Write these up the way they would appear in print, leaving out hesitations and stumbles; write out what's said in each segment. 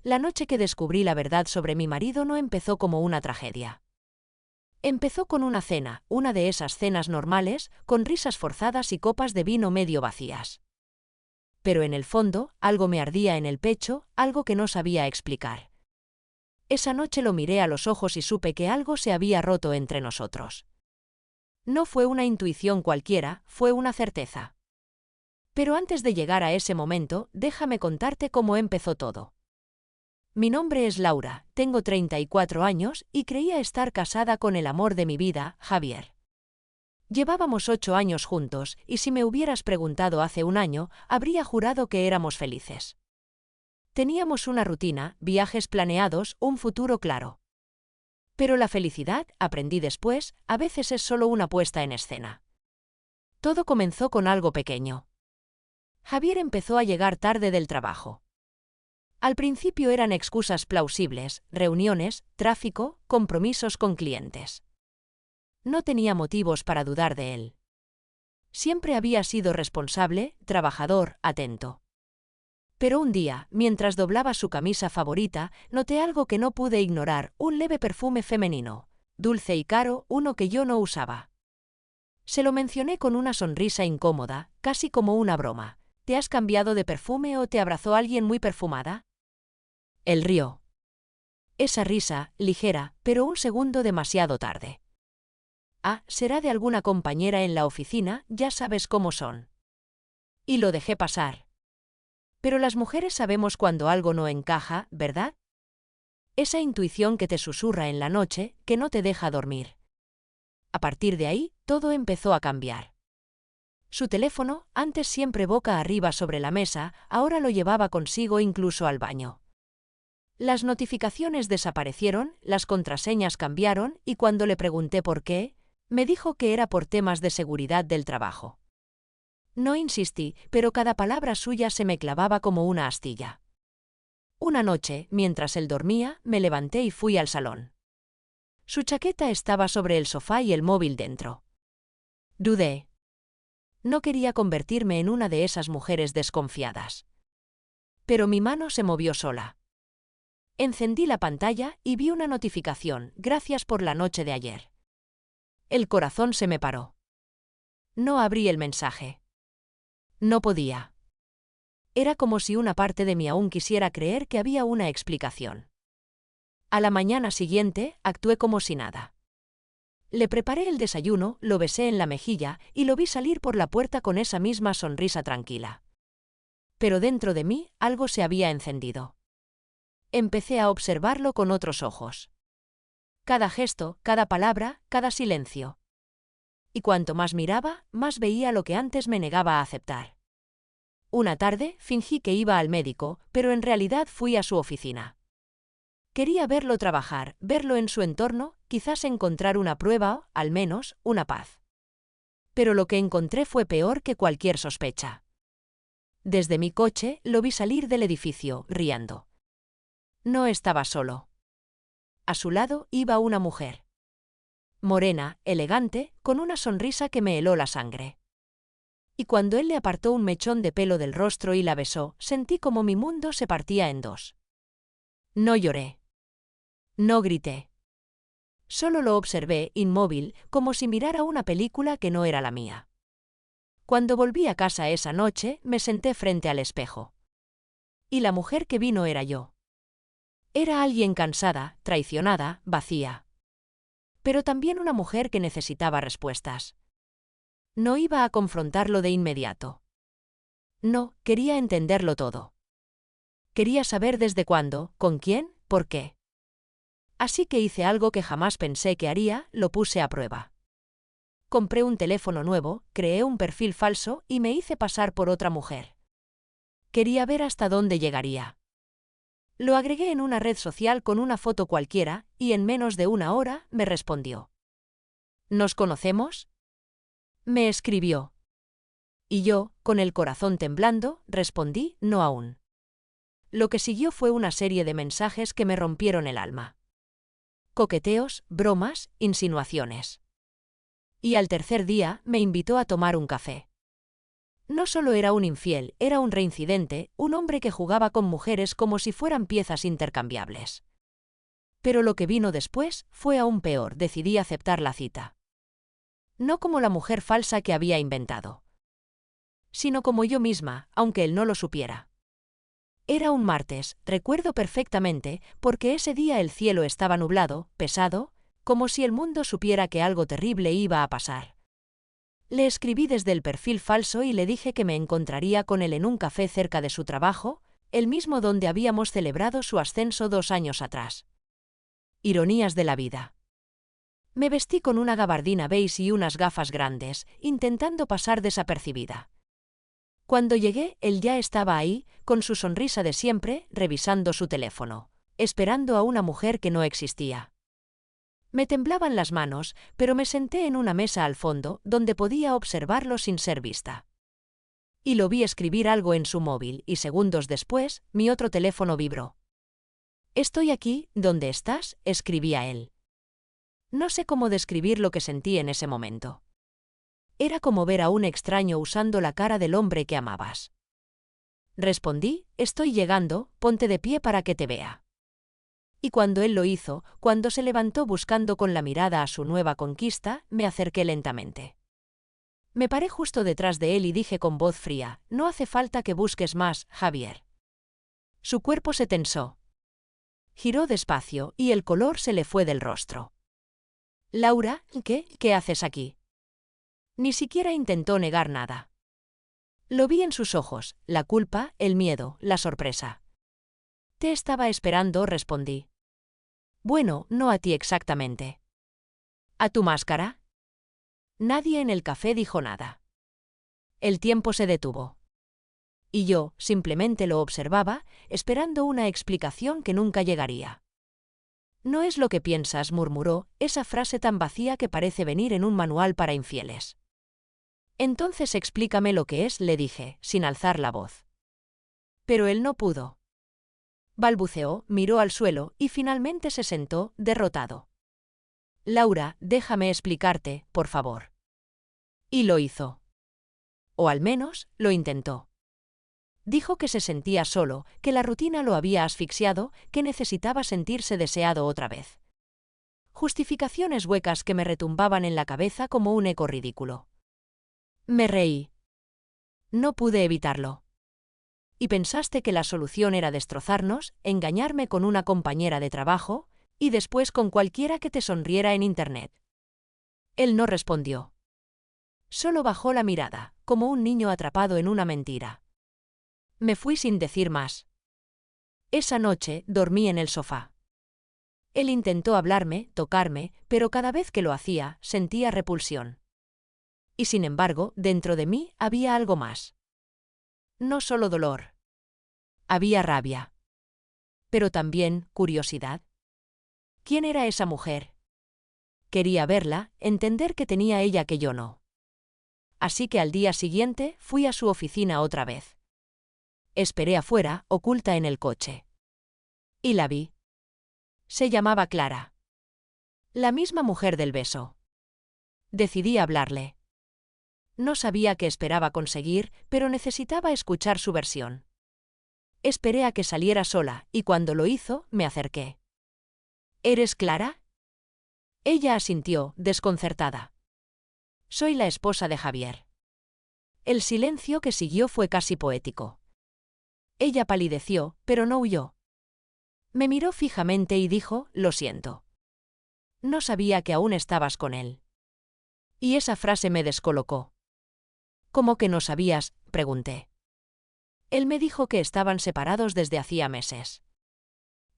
la noche que descubrí la verdad sobre mi marido no empezó como una tragedia. Empezó con una cena, una de esas cenas normales, con risas forzadas y copas de vino medio vacías. Pero en el fondo, algo me ardía en el pecho, algo que no sabía explicar. Esa noche lo miré a los ojos y supe que algo se había roto entre nosotros. No fue una intuición cualquiera, fue una certeza. Pero antes de llegar a ese momento, déjame contarte cómo empezó todo. Mi nombre es Laura, tengo 34 años y creía estar casada con el amor de mi vida, Javier. Llevábamos 8 años juntos y si me hubieras preguntado hace un año, habría jurado que éramos felices. Teníamos una rutina, viajes planeados, un futuro claro. Pero la felicidad, aprendí después, a veces es solo una puesta en escena. Todo comenzó con algo pequeño. Javier empezó a llegar tarde del trabajo. Al principio eran excusas plausibles, reuniones, tráfico, compromisos con clientes. No tenía motivos para dudar de él. Siempre había sido responsable, trabajador, atento. Pero un día, mientras doblaba su camisa favorita, noté algo que no pude ignorar, un leve perfume femenino, dulce y caro, uno que yo no usaba. Se lo mencioné con una sonrisa incómoda, casi como una broma. ¿Te has cambiado de perfume o te abrazó alguien muy perfumada? Él rió. Esa risa, ligera, pero un segundo demasiado tarde. Ah, será de alguna compañera en la oficina, ya sabes cómo son. Y lo dejé pasar. Pero las mujeres sabemos cuando algo no encaja, ¿verdad? Esa intuición que te susurra en la noche, que no te deja dormir. A partir de ahí, todo empezó a cambiar. Su teléfono, antes siempre boca arriba sobre la mesa, ahora lo llevaba consigo incluso al baño. Las notificaciones desaparecieron, las contraseñas cambiaron y cuando le pregunté por qué, me dijo que era por temas de seguridad del trabajo. No insistí, pero cada palabra suya se me clavaba como una astilla. Una noche, mientras él dormía, me levanté y fui al salón. Su chaqueta estaba sobre el sofá y el móvil dentro. Dudé. No quería convertirme en una de esas mujeres desconfiadas. Pero mi mano se movió sola. Encendí la pantalla y vi una notificación, gracias por la noche de ayer. El corazón se me paró. No abrí el mensaje. No podía. Era como si una parte de mí aún quisiera creer que había una explicación. A la mañana siguiente, actué como si nada. Le preparé el desayuno, lo besé en la mejilla y lo vi salir por la puerta con esa misma sonrisa tranquila. Pero dentro de mí, algo se había encendido. Empecé a observarlo con otros ojos. Cada gesto, cada palabra, cada silencio. Y cuanto más miraba, más veía lo que antes me negaba a aceptar. Una tarde, fingí que iba al médico, pero en realidad fui a su oficina. Quería verlo trabajar, verlo en su entorno, quizás encontrar una prueba, al menos, una paz. Pero lo que encontré fue peor que cualquier sospecha. Desde mi coche, lo vi salir del edificio, riendo. No estaba solo. A su lado iba una mujer. Morena, elegante, con una sonrisa que me heló la sangre. Y cuando él le apartó un mechón de pelo del rostro y la besó, sentí como mi mundo se partía en dos. No lloré. No grité. Solo lo observé, inmóvil, como si mirara una película que no era la mía. Cuando volví a casa esa noche, me senté frente al espejo. Y la mujer que vino era yo. Era alguien cansada, traicionada, vacía. Pero también una mujer que necesitaba respuestas. No iba a confrontarlo de inmediato. No, quería entenderlo todo. Quería saber desde cuándo, con quién, por qué. Así que hice algo que jamás pensé que haría, lo puse a prueba. Compré un teléfono nuevo, creé un perfil falso y me hice pasar por otra mujer. Quería ver hasta dónde llegaría. Lo agregué en una red social con una foto cualquiera y en menos de una hora me respondió. ¿Nos conocemos? Me escribió. Y yo, con el corazón temblando, respondí, no aún. Lo que siguió fue una serie de mensajes que me rompieron el alma. Coqueteos, bromas, insinuaciones. Y al tercer día me invitó a tomar un café. No solo era un infiel, era un reincidente, un hombre que jugaba con mujeres como si fueran piezas intercambiables. Pero lo que vino después fue aún peor. Decidí aceptar la cita. No como la mujer falsa que había inventado, sino como yo misma, aunque él no lo supiera. Era un martes, recuerdo perfectamente, porque ese día el cielo estaba nublado, pesado, como si el mundo supiera que algo terrible iba a pasar. Le escribí desde el perfil falso y le dije que me encontraría con él en un café cerca de su trabajo, el mismo donde habíamos celebrado su ascenso 2 años atrás. Ironías de la vida. Me vestí con una gabardina beige y unas gafas grandes, intentando pasar desapercibida. Cuando llegué, él ya estaba ahí, con su sonrisa de siempre, revisando su teléfono, esperando a una mujer que no existía. Me temblaban las manos, pero me senté en una mesa al fondo, donde podía observarlo sin ser vista. Y lo vi escribir algo en su móvil, y segundos después, mi otro teléfono vibró. «Estoy aquí, ¿dónde estás?», escribía él. No sé cómo describir lo que sentí en ese momento. Era como ver a un extraño usando la cara del hombre que amabas. Respondí, «Estoy llegando, ponte de pie para que te vea». Y cuando él lo hizo, cuando se levantó buscando con la mirada a su nueva conquista, me acerqué lentamente. Me paré justo detrás de él y dije con voz fría, «No hace falta que busques más, Javier». Su cuerpo se tensó. Giró despacio y el color se le fue del rostro. «Laura, ¿qué haces aquí?». Ni siquiera intentó negar nada. Lo vi en sus ojos, la culpa, el miedo, la sorpresa. «Te estaba esperando», respondí. «Bueno, no a ti exactamente». «¿A tu máscara?». Nadie en el café dijo nada. El tiempo se detuvo. Y yo, simplemente lo observaba, esperando una explicación que nunca llegaría. «No es lo que piensas», murmuró, esa frase tan vacía que parece venir en un manual para infieles. «Entonces explícame lo que es», le dije, sin alzar la voz. Pero él no pudo. Balbuceó, miró al suelo y finalmente se sentó, derrotado. «Laura, déjame explicarte, por favor». Y lo hizo. O al menos, lo intentó. Dijo que se sentía solo, que la rutina lo había asfixiado, que necesitaba sentirse deseado otra vez. Justificaciones huecas que me retumbaban en la cabeza como un eco ridículo. Me reí. No pude evitarlo. ¿Y pensaste que la solución era destrozarnos, engañarme con una compañera de trabajo, y después con cualquiera que te sonriera en Internet? Él no respondió. Solo bajó la mirada, como un niño atrapado en una mentira. Me fui sin decir más. Esa noche dormí en el sofá. Él intentó hablarme, tocarme, pero cada vez que lo hacía, sentía repulsión. Y sin embargo, dentro de mí había algo más. No solo dolor. Había rabia. Pero también curiosidad. ¿Quién era esa mujer? Quería verla, entender qué tenía ella que yo no. Así que al día siguiente fui a su oficina otra vez. Esperé afuera, oculta en el coche. Y la vi. Se llamaba Clara. La misma mujer del beso. Decidí hablarle. No sabía qué esperaba conseguir, pero necesitaba escuchar su versión. Esperé a que saliera sola, y cuando lo hizo, me acerqué. ¿Eres Clara? Ella asintió, desconcertada. Soy la esposa de Javier. El silencio que siguió fue casi poético. Ella palideció, pero no huyó. Me miró fijamente y dijo, «Lo siento. No sabía que aún estabas con él». Y esa frase me descolocó. «¿Cómo que no sabías?», pregunté. Él me dijo que estaban separados desde hacía meses.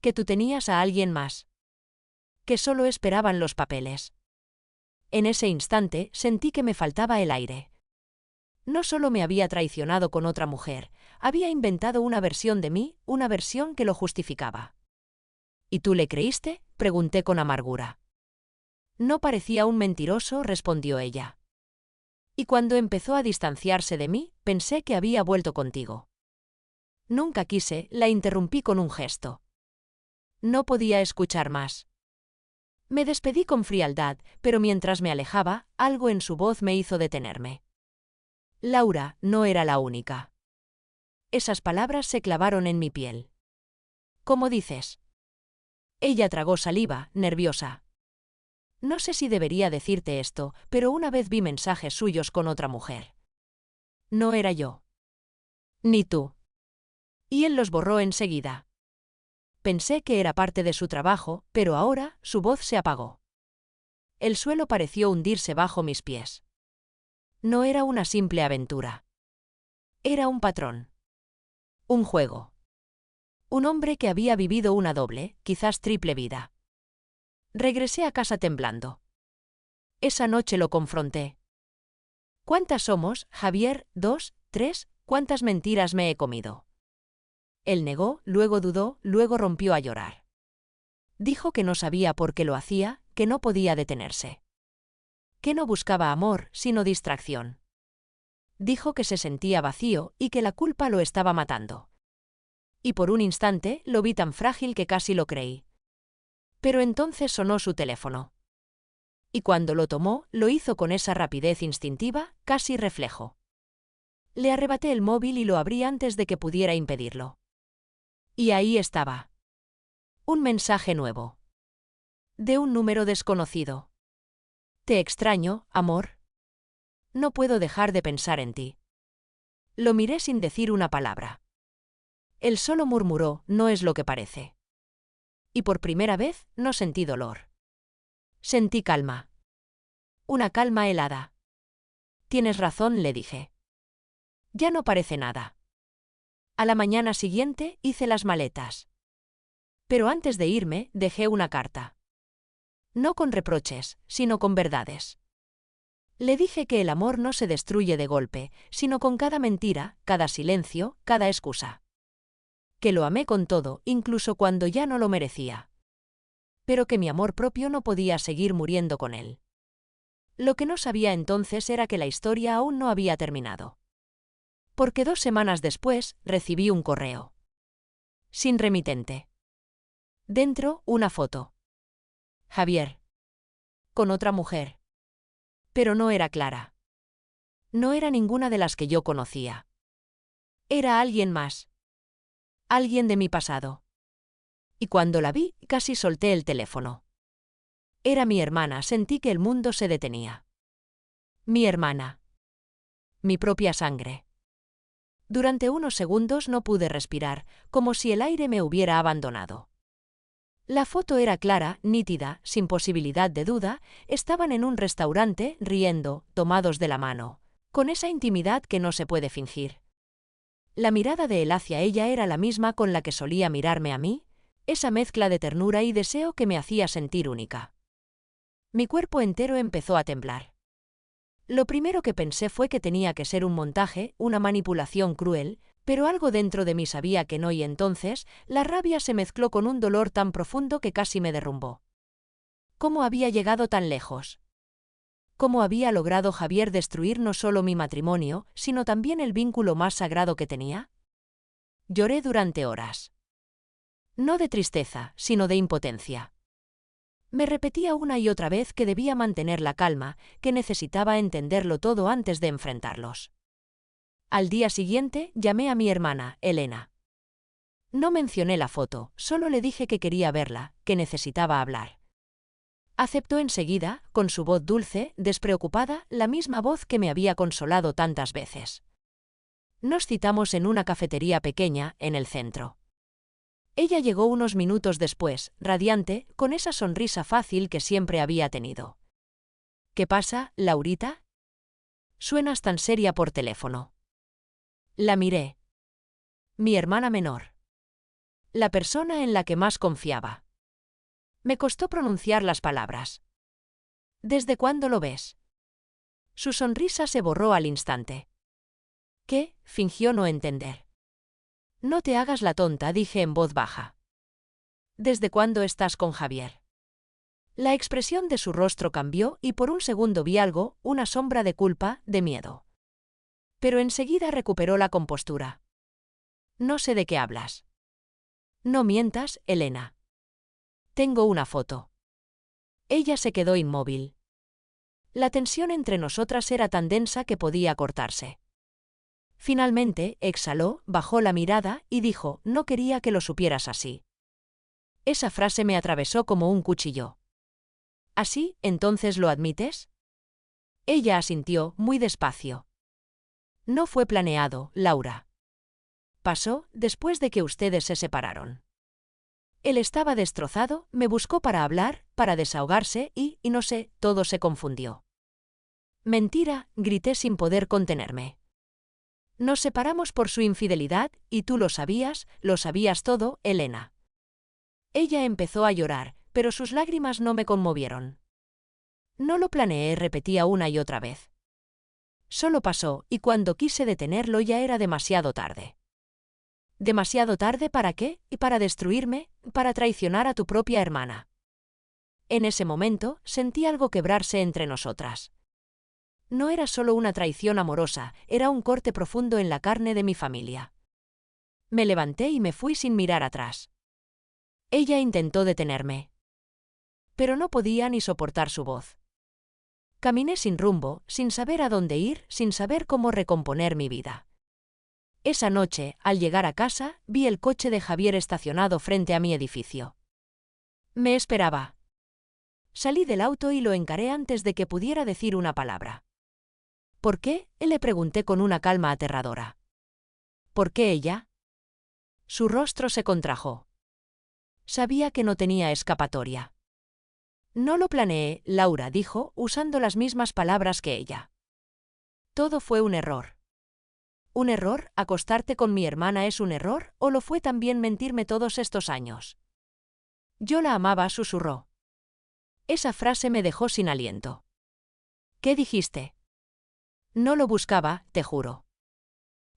Que tú tenías a alguien más. Que solo esperaban los papeles. En ese instante sentí que me faltaba el aire. No solo me había traicionado con otra mujer, había inventado una versión de mí, una versión que lo justificaba. ¿Y tú le creíste?, pregunté con amargura. No parecía un mentiroso, respondió ella. Y cuando empezó a distanciarse de mí, pensé que había vuelto contigo. Nunca quise, la interrumpí con un gesto. No podía escuchar más. Me despedí con frialdad, pero mientras me alejaba, algo en su voz me hizo detenerme. Laura no era la única. Esas palabras se clavaron en mi piel. ¿Cómo dices? Ella tragó saliva, nerviosa. No sé si debería decirte esto, pero una vez vi mensajes suyos con otra mujer. No era yo. Ni tú. Y él los borró enseguida. Pensé que era parte de su trabajo, pero ahora su voz se apagó. El suelo pareció hundirse bajo mis pies. No era una simple aventura. Era un patrón. Un juego. Un hombre que había vivido una doble, quizás triple vida. Regresé a casa temblando. Esa noche lo confronté. ¿Cuántas somos, Javier? ¿2, 3? ¿Cuántas mentiras me he comido? Él negó, luego dudó, luego rompió a llorar. Dijo que no sabía por qué lo hacía, que no podía detenerse. Que no buscaba amor, sino distracción. Dijo que se sentía vacío y que la culpa lo estaba matando. Y por un instante lo vi tan frágil que casi lo creí. Pero entonces sonó su teléfono. Y cuando lo tomó, lo hizo con esa rapidez instintiva, casi reflejo. Le arrebaté el móvil y lo abrí antes de que pudiera impedirlo. Y ahí estaba. Un mensaje nuevo. De un número desconocido. Te extraño, amor. No puedo dejar de pensar en ti. Lo miré sin decir una palabra. Él solo murmuró, no es lo que parece. Y por primera vez no sentí dolor. Sentí calma. Una calma helada. Tienes razón, le dije. Ya no parece nada. A la mañana siguiente hice las maletas. Pero antes de irme, dejé una carta. No con reproches, sino con verdades. Le dije que el amor no se destruye de golpe, sino con cada mentira, cada silencio, cada excusa. Que lo amé con todo, incluso cuando ya no lo merecía. Pero que mi amor propio no podía seguir muriendo con él. Lo que no sabía entonces era que la historia aún no había terminado. Porque 2 semanas después, recibí un correo. Sin remitente. Dentro, una foto. Javier. Con otra mujer. Pero no era Clara. No era ninguna de las que yo conocía. Era alguien más. Alguien de mi pasado. Y cuando la vi, casi solté el teléfono. Era mi hermana, sentí que el mundo se detenía. Mi hermana. Mi propia sangre. Durante unos segundos no pude respirar, como si el aire me hubiera abandonado. La foto era clara, nítida, sin posibilidad de duda, estaban en un restaurante, riendo, tomados de la mano, con esa intimidad que no se puede fingir. La mirada de él hacia ella era la misma con la que solía mirarme a mí, esa mezcla de ternura y deseo que me hacía sentir única. Mi cuerpo entero empezó a temblar. Lo primero que pensé fue que tenía que ser un montaje, una manipulación cruel, pero algo dentro de mí sabía que no y entonces, la rabia se mezcló con un dolor tan profundo que casi me derrumbó. ¿Cómo había llegado tan lejos? ¿Cómo había logrado Javier destruir no solo mi matrimonio, sino también el vínculo más sagrado que tenía? Lloré durante horas. No de tristeza, sino de impotencia. Me repetía una y otra vez que debía mantener la calma, que necesitaba entenderlo todo antes de enfrentarlos. Al día siguiente, llamé a mi hermana, Elena. No mencioné la foto, solo le dije que quería verla, que necesitaba hablar. Aceptó enseguida, con su voz dulce, despreocupada, la misma voz que me había consolado tantas veces. Nos citamos en una cafetería pequeña, en el centro. Ella llegó unos minutos después, radiante, con esa sonrisa fácil que siempre había tenido. ¿Qué pasa, Laurita? Suenas tan seria por teléfono. La miré. Mi hermana menor. La persona en la que más confiaba. Me costó pronunciar las palabras. ¿Desde cuándo lo ves? Su sonrisa se borró al instante. ¿Qué? Fingió no entender. No te hagas la tonta, dije en voz baja. ¿Desde cuándo estás con Javier? La expresión de su rostro cambió y por un segundo vi algo, una sombra de culpa, de miedo. Pero enseguida recuperó la compostura. No sé de qué hablas. No mientas, Elena. Tengo una foto. Ella se quedó inmóvil. La tensión entre nosotras era tan densa que podía cortarse. Finalmente, exhaló, bajó la mirada y dijo, no quería que lo supieras así. Esa frase me atravesó como un cuchillo. ¿Así, entonces lo admites? Ella asintió, muy despacio. No fue planeado, Laura. Pasó después de que ustedes se separaron. Él estaba destrozado, me buscó para hablar, para desahogarse y no sé, todo se confundió. Mentira, grité sin poder contenerme. Nos separamos por su infidelidad, y tú lo sabías todo, Elena. Ella empezó a llorar, pero sus lágrimas no me conmovieron. No lo planeé, repetía una y otra vez. Solo pasó, y cuando quise detenerlo ya era demasiado tarde. ¿Demasiado tarde para qué? ¿Y para destruirme? ¿Para traicionar a tu propia hermana? En ese momento, sentí algo quebrarse entre nosotras. No era solo una traición amorosa, era un corte profundo en la carne de mi familia. Me levanté y me fui sin mirar atrás. Ella intentó detenerme. Pero no podía ni soportar su voz. Caminé sin rumbo, sin saber a dónde ir, sin saber cómo recomponer mi vida. Esa noche, al llegar a casa, vi el coche de Javier estacionado frente a mi edificio. Me esperaba. Salí del auto y lo encaré antes de que pudiera decir una palabra. ¿Por qué? Le pregunté con una calma aterradora. ¿Por qué ella? Su rostro se contrajo. Sabía que no tenía escapatoria. No lo planeé, Laura dijo, usando las mismas palabras que ella. Todo fue un error. ¿Un error? ¿Acostarte con mi hermana es un error? ¿O lo fue también mentirme todos estos años? Yo la amaba, susurró. Esa frase me dejó sin aliento. ¿Qué dijiste? No lo buscaba, te juro.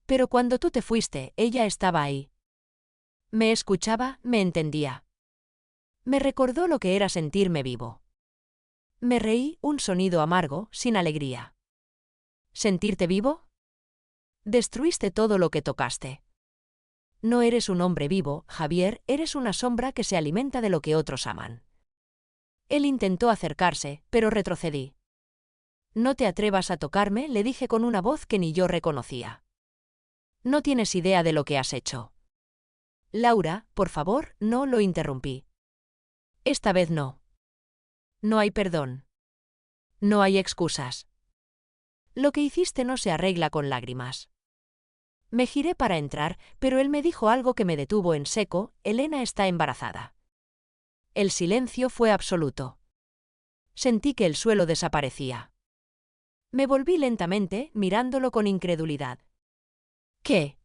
Pero cuando tú te fuiste, ella estaba ahí. Me escuchaba, me entendía. Me recordó lo que era sentirme vivo. Me reí, un sonido amargo, sin alegría. ¿Sentirte vivo? Destruiste todo lo que tocaste. No eres un hombre vivo, Javier, eres una sombra que se alimenta de lo que otros aman. Él intentó acercarse, pero retrocedí. No te atrevas a tocarme, le dije con una voz que ni yo reconocía. No tienes idea de lo que has hecho. Laura, por favor, no, lo interrumpí. Esta vez no. No hay perdón. No hay excusas. Lo que hiciste no se arregla con lágrimas. Me giré para entrar, pero él me dijo algo que me detuvo en seco, Elena está embarazada. El silencio fue absoluto. Sentí que el suelo desaparecía. Me volví lentamente, mirándolo con incredulidad. ¿Qué?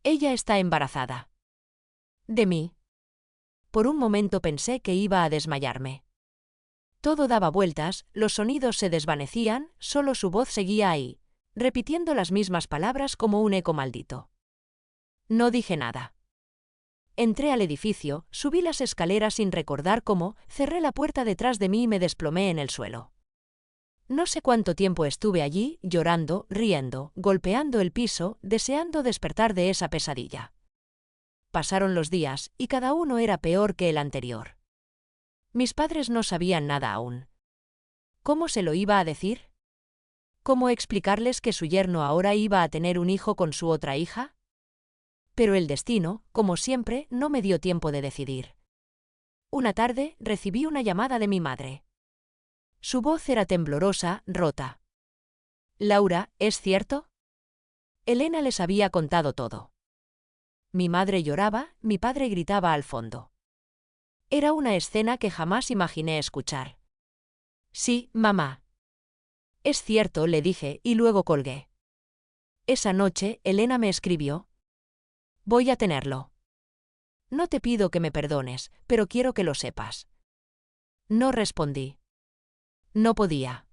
Ella está embarazada. ¿De mí? Por un momento pensé que iba a desmayarme. Todo daba vueltas, los sonidos se desvanecían, solo su voz seguía ahí, repitiendo las mismas palabras como un eco maldito. No dije nada. Entré al edificio, subí las escaleras sin recordar cómo, cerré la puerta detrás de mí y me desplomé en el suelo. No sé cuánto tiempo estuve allí, llorando, riendo, golpeando el piso, deseando despertar de esa pesadilla. Pasaron los días, y cada uno era peor que el anterior. Mis padres no sabían nada aún. ¿Cómo se lo iba a decir? ¿Cómo explicarles que su yerno ahora iba a tener un hijo con su otra hija? Pero el destino, como siempre, no me dio tiempo de decidir. Una tarde, recibí una llamada de mi madre. Su voz era temblorosa, rota. Laura, ¿es cierto? Elena les había contado todo. Mi madre lloraba, mi padre gritaba al fondo. Era una escena que jamás imaginé escuchar. Sí, mamá. Es cierto, le dije, y luego colgué. Esa noche, Elena me escribió. Voy a tenerlo. No te pido que me perdones, pero quiero que lo sepas. No respondí. No podía.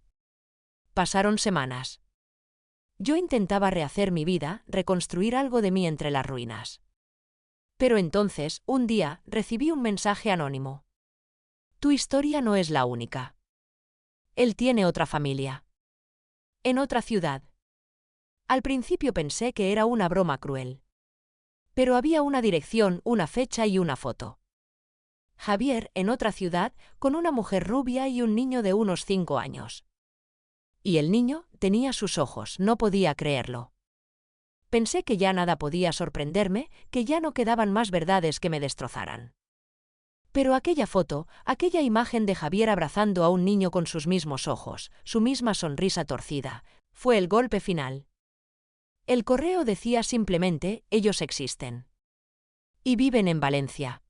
Pasaron semanas. Yo intentaba rehacer mi vida, reconstruir algo de mí entre las ruinas. Pero entonces, un día, recibí un mensaje anónimo. Tu historia no es la única. Él tiene otra familia. En otra ciudad. Al principio pensé que era una broma cruel. Pero había una dirección, una fecha y una foto. Javier, en otra ciudad, con una mujer rubia y un niño de unos 5 años. Y el niño tenía sus ojos, no podía creerlo. Pensé que ya nada podía sorprenderme, que ya no quedaban más verdades que me destrozaran. Pero aquella foto, aquella imagen de Javier abrazando a un niño con sus mismos ojos, su misma sonrisa torcida, fue el golpe final. El correo decía simplemente: ellos existen. Y viven en Valencia.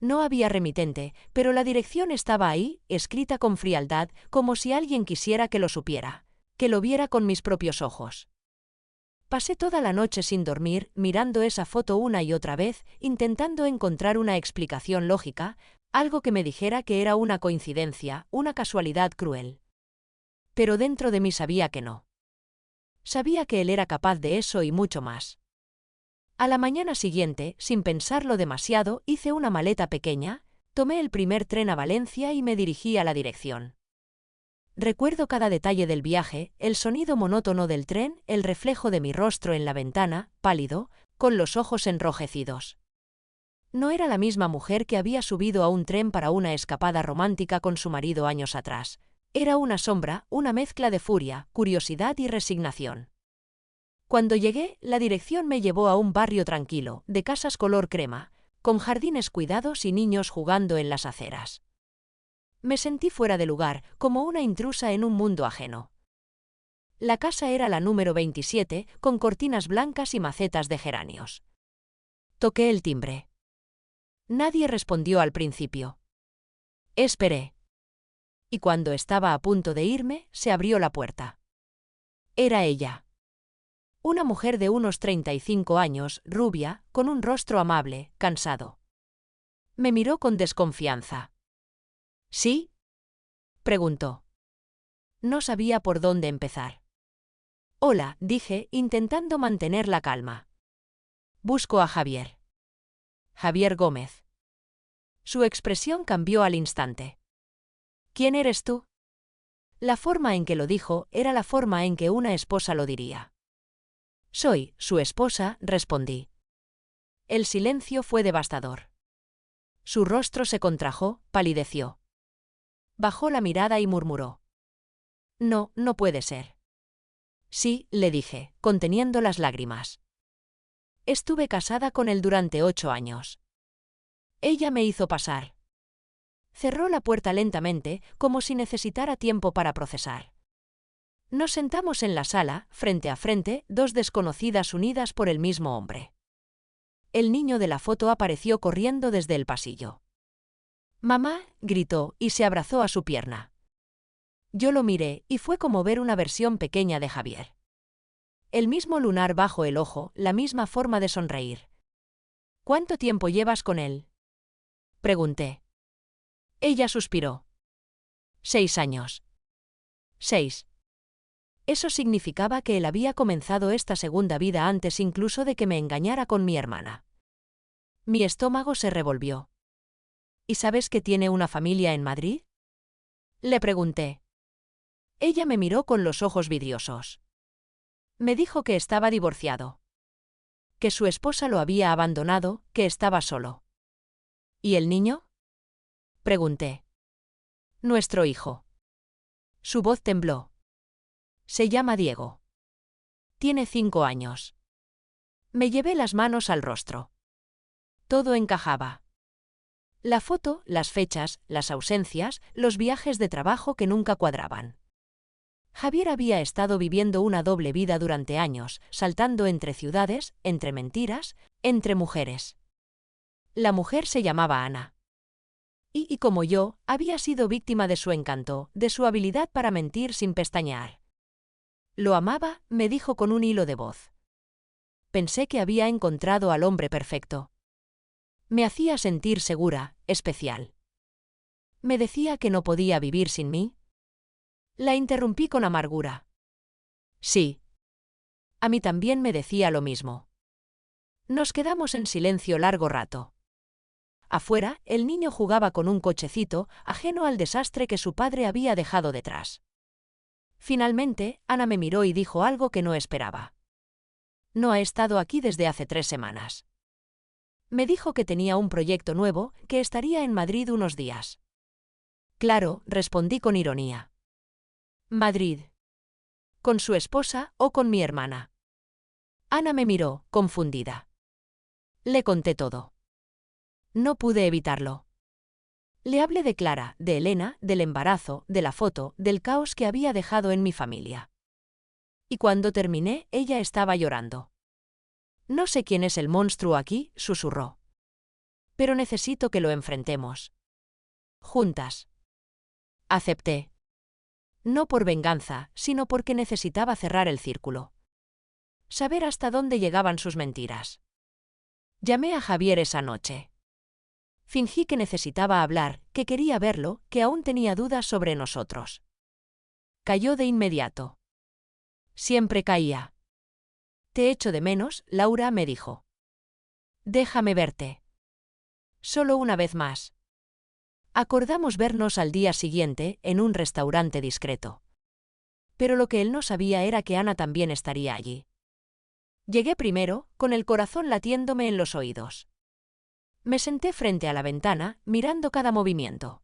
No había remitente, pero la dirección estaba ahí, escrita con frialdad, como si alguien quisiera que lo supiera, que lo viera con mis propios ojos. Pasé toda la noche sin dormir, mirando esa foto una y otra vez, intentando encontrar una explicación lógica, algo que me dijera que era una coincidencia, una casualidad cruel. Pero dentro de mí sabía que no. Sabía que él era capaz de eso y mucho más. A la mañana siguiente, sin pensarlo demasiado, hice una maleta pequeña, tomé el primer tren a Valencia y me dirigí a la dirección. Recuerdo cada detalle del viaje, el sonido monótono del tren, el reflejo de mi rostro en la ventana, pálido, con los ojos enrojecidos. No era la misma mujer que había subido a un tren para una escapada romántica con su marido años atrás. Era una sombra, una mezcla de furia, curiosidad y resignación. Cuando llegué, la dirección me llevó a un barrio tranquilo, de casas color crema, con jardines cuidados y niños jugando en las aceras. Me sentí fuera de lugar, como una intrusa en un mundo ajeno. La casa era la número 27, con cortinas blancas y macetas de geranios. Toqué el timbre. Nadie respondió al principio. Esperé. Y cuando estaba a punto de irme, se abrió la puerta. Era ella. Una mujer de unos 35 años, rubia, con un rostro amable, cansado. Me miró con desconfianza. ¿Sí? Preguntó. No sabía por dónde empezar. Hola, dije, intentando mantener la calma. Busco a Javier. Javier Gómez. Su expresión cambió al instante. ¿Quién eres tú? La forma en que lo dijo era la forma en que una esposa lo diría. Soy su esposa, respondí. El silencio fue devastador. Su rostro se contrajo, palideció. Bajó la mirada y murmuró. No, no puede ser. Sí, le dije, conteniendo las lágrimas. Estuve casada con él durante 8 años. Ella me hizo pasar. Cerró la puerta lentamente, como si necesitara tiempo para procesar. Nos sentamos en la sala, frente a frente, dos desconocidas unidas por el mismo hombre. El niño de la foto apareció corriendo desde el pasillo. «¡Mamá!», gritó, y se abrazó a su pierna. Yo lo miré, y fue como ver una versión pequeña de Javier. El mismo lunar bajo el ojo, la misma forma de sonreír. «¿Cuánto tiempo llevas con él?», pregunté. Ella suspiró. 6 años. 6. Eso significaba que él había comenzado esta segunda vida antes incluso de que me engañara con mi hermana. Mi estómago se revolvió. ¿Y sabes que tiene una familia en Madrid?, le pregunté. Ella me miró con los ojos vidriosos. Me dijo que estaba divorciado. Que su esposa lo había abandonado, que estaba solo. ¿Y el niño?, pregunté. Nuestro hijo. Su voz tembló. Se llama Diego. Tiene 5 años. Me llevé las manos al rostro. Todo encajaba. La foto, las fechas, las ausencias, los viajes de trabajo que nunca cuadraban. Javier había estado viviendo una doble vida durante años, saltando entre ciudades, entre mentiras, entre mujeres. La mujer se llamaba Ana. Y como yo, había sido víctima de su encanto, de su habilidad para mentir sin pestañear. Lo amaba, me dijo con un hilo de voz. Pensé que había encontrado al hombre perfecto. Me hacía sentir segura, especial. Me decía que no podía vivir sin mí. La interrumpí con amargura. Sí. A mí también me decía lo mismo. Nos quedamos en silencio largo rato. Afuera, el niño jugaba con un cochecito, ajeno al desastre que su padre había dejado detrás. Finalmente, Ana me miró y dijo algo que no esperaba. No ha estado aquí desde hace 3 semanas. Me dijo que tenía un proyecto nuevo, que estaría en Madrid unos días. Claro, respondí con ironía. Madrid. ¿Con su esposa o con mi hermana? Ana me miró, confundida. Le conté todo. No pude evitarlo. Le hablé de Clara, de Elena, del embarazo, de la foto, del caos que había dejado en mi familia. Y cuando terminé, ella estaba llorando. No sé quién es el monstruo aquí, susurró. Pero necesito que lo enfrentemos. Juntas. Acepté. No por venganza, sino porque necesitaba cerrar el círculo. Saber hasta dónde llegaban sus mentiras. Llamé a Javier esa noche. Fingí que necesitaba hablar, que quería verlo, que aún tenía dudas sobre nosotros. Cayó de inmediato. Siempre caía. Te echo de menos, Laura me dijo. Déjame verte. Solo una vez más. Acordamos vernos al día siguiente, en un restaurante discreto. Pero lo que él no sabía era que Ana también estaría allí. Llegué primero, con el corazón latiéndome en los oídos. Me senté frente a la ventana, mirando cada movimiento.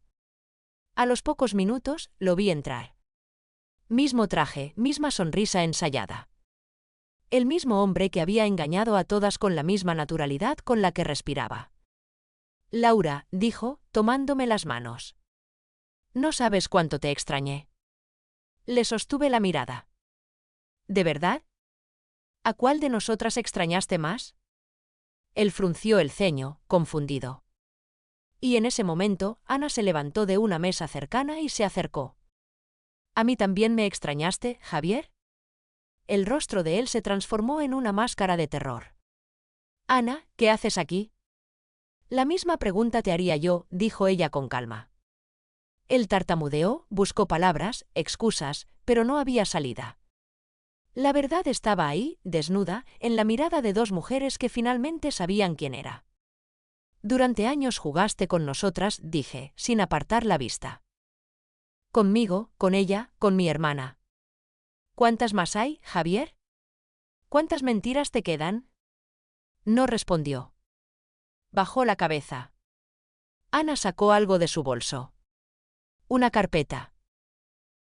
A los pocos minutos, lo vi entrar. Mismo traje, misma sonrisa ensayada. El mismo hombre que había engañado a todas con la misma naturalidad con la que respiraba. Laura, dijo, tomándome las manos. No sabes cuánto te extrañé. Le sostuve la mirada. ¿De verdad? ¿A cuál de nosotras extrañaste más? Él frunció el ceño, confundido. Y en ese momento, Ana se levantó de una mesa cercana y se acercó. ¿A mí también me extrañaste, Javier? El rostro de él se transformó en una máscara de terror. Ana, ¿qué haces aquí? La misma pregunta te haría yo, dijo ella con calma. Él tartamudeó, buscó palabras, excusas, pero no había salida. La verdad estaba ahí, desnuda, en la mirada de dos mujeres que finalmente sabían quién era. Durante años jugaste con nosotras, dije, sin apartar la vista. Conmigo, con ella, con mi hermana. ¿Cuántas más hay, Javier? ¿Cuántas mentiras te quedan? No respondió. Bajó la cabeza. Ana sacó algo de su bolso. Una carpeta.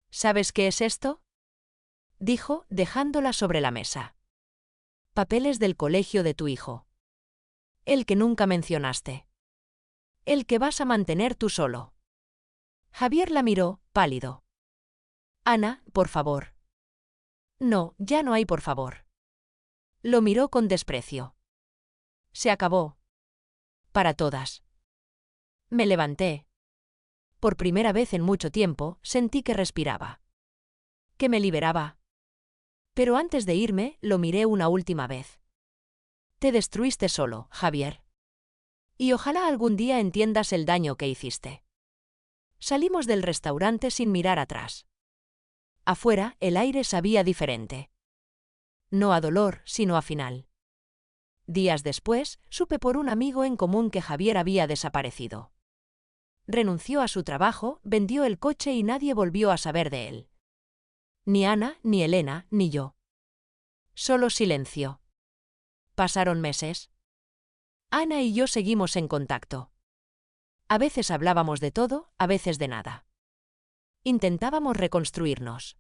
¿Sabes qué es esto? Dijo, dejándola sobre la mesa. Papeles del colegio de tu hijo. El que nunca mencionaste. El que vas a mantener tú solo. Javier la miró, pálido. Ana, por favor. No, ya no hay por favor. Lo miró con desprecio. Se acabó. Para todas. Me levanté. Por primera vez en mucho tiempo, sentí que respiraba. Que me liberaba. Pero antes de irme, lo miré una última vez. Te destruiste solo, Javier. Y ojalá algún día entiendas el daño que hiciste. Salimos del restaurante sin mirar atrás. Afuera, el aire sabía diferente. No a dolor, sino a final. Días después, supe por un amigo en común que Javier había desaparecido. Renunció a su trabajo, vendió el coche y nadie volvió a saber de él. Ni Ana, ni Elena, ni yo. Solo silencio. Pasaron meses. Ana y yo seguimos en contacto. A veces hablábamos de todo, a veces de nada. Intentábamos reconstruirnos.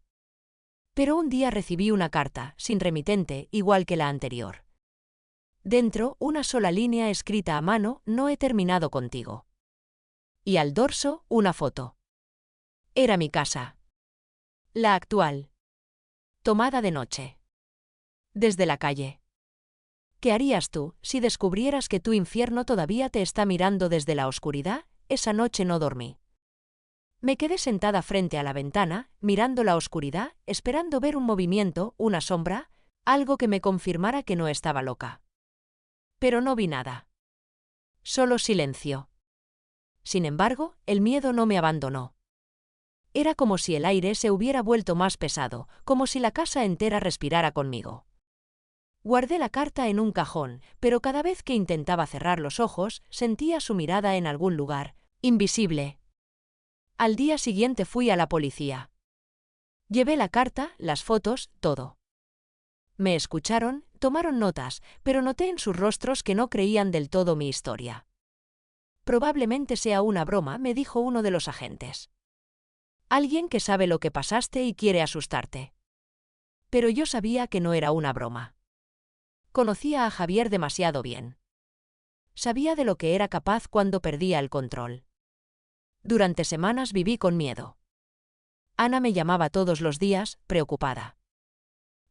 Pero un día recibí una carta, sin remitente, igual que la anterior. Dentro, una sola línea escrita a mano, no he terminado contigo. Y al dorso, una foto. Era mi casa. La actual. Tomada de noche. Desde la calle. ¿Qué harías tú, si descubrieras que tu infierno todavía te está mirando desde la oscuridad? Esa noche no dormí. Me quedé sentada frente a la ventana, mirando la oscuridad, esperando ver un movimiento, una sombra, algo que me confirmara que no estaba loca. Pero no vi nada. Solo silencio. Sin embargo, el miedo no me abandonó. Era como si el aire se hubiera vuelto más pesado, como si la casa entera respirara conmigo. Guardé la carta en un cajón, pero cada vez que intentaba cerrar los ojos, sentía su mirada en algún lugar, invisible. Al día siguiente fui a la policía. Llevé la carta, las fotos, todo. Me escucharon, tomaron notas, pero noté en sus rostros que no creían del todo mi historia. Probablemente sea una broma, me dijo uno de los agentes. Alguien que sabe lo que pasaste y quiere asustarte. Pero yo sabía que no era una broma. Conocía a Javier demasiado bien. Sabía de lo que era capaz cuando perdía el control. Durante semanas viví con miedo. Ana me llamaba todos los días, preocupada.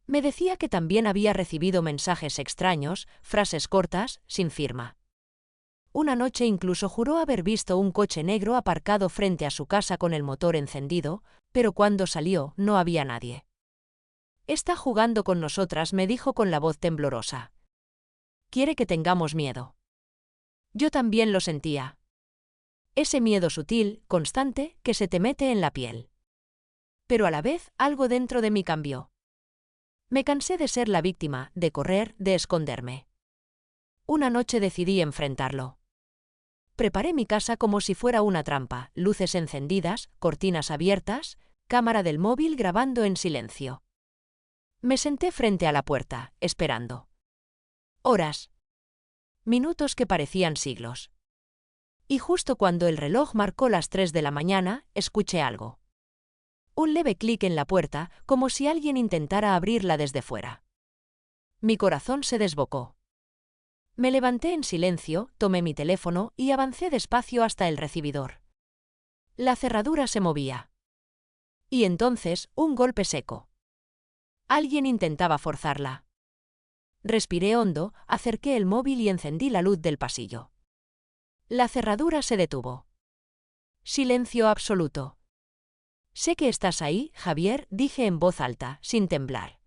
Me decía que también había recibido mensajes extraños, frases cortas, sin firma. Una noche incluso juró haber visto un coche negro aparcado frente a su casa con el motor encendido, pero cuando salió no había nadie. «Está jugando con nosotras», me dijo con la voz temblorosa. «Quiere que tengamos miedo». Yo también lo sentía. Ese miedo sutil, constante, que se te mete en la piel. Pero a la vez algo dentro de mí cambió. Me cansé de ser la víctima, de correr, de esconderme. Una noche decidí enfrentarlo. Preparé mi casa como si fuera una trampa, luces encendidas, cortinas abiertas, cámara del móvil grabando en silencio. Me senté frente a la puerta, esperando. Horas. Minutos que parecían siglos. Y justo cuando el reloj marcó las 3 de la mañana, escuché algo. Un leve clic en la puerta, como si alguien intentara abrirla desde fuera. Mi corazón se desbocó. Me levanté en silencio, tomé mi teléfono y avancé despacio hasta el recibidor. La cerradura se movía. Y entonces, un golpe seco. Alguien intentaba forzarla. Respiré hondo, acerqué el móvil y encendí la luz del pasillo. La cerradura se detuvo. Silencio absoluto. «Sé que estás ahí, Javier», dije en voz alta, sin temblar.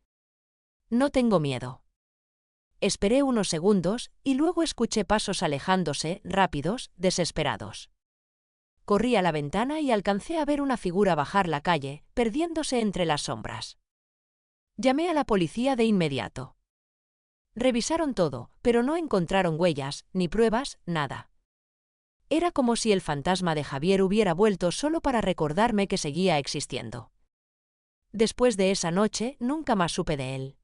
«No tengo miedo». Esperé unos segundos, y luego escuché pasos alejándose, rápidos, desesperados. Corrí a la ventana y alcancé a ver una figura bajar la calle, perdiéndose entre las sombras. Llamé a la policía de inmediato. Revisaron todo, pero no encontraron huellas, ni pruebas, nada. Era como si el fantasma de Javier hubiera vuelto solo para recordarme que seguía existiendo. Después de esa noche, nunca más supe de él.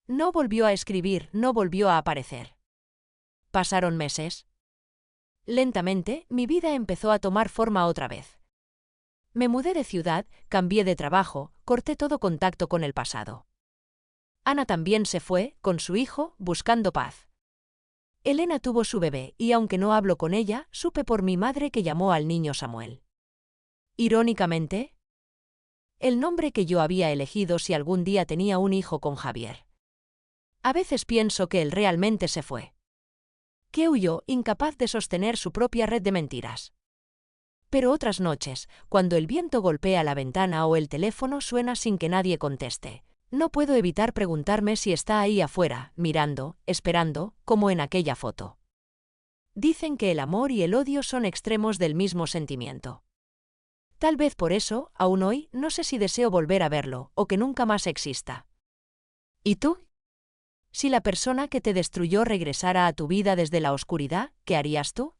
No volvió a escribir, no volvió a aparecer. Pasaron meses. Lentamente, mi vida empezó a tomar forma otra vez. Me mudé de ciudad, cambié de trabajo, corté todo contacto con el pasado. Ana también se fue, con su hijo, buscando paz. Elena tuvo su bebé, y aunque no hablo con ella, supe por mi madre que llamó al niño Samuel. Irónicamente, el nombre que yo había elegido si algún día tenía un hijo con Javier. A veces pienso que él realmente se fue. Que huyó, incapaz de sostener su propia red de mentiras. Pero otras noches, cuando el viento golpea la ventana o el teléfono suena sin que nadie conteste, no puedo evitar preguntarme si está ahí afuera, mirando, esperando, como en aquella foto. Dicen que el amor y el odio son extremos del mismo sentimiento. Tal vez por eso, aún hoy, no sé si deseo volver a verlo, o que nunca más exista. ¿Y tú? Si la persona que te destruyó regresara a tu vida desde la oscuridad, ¿qué harías tú?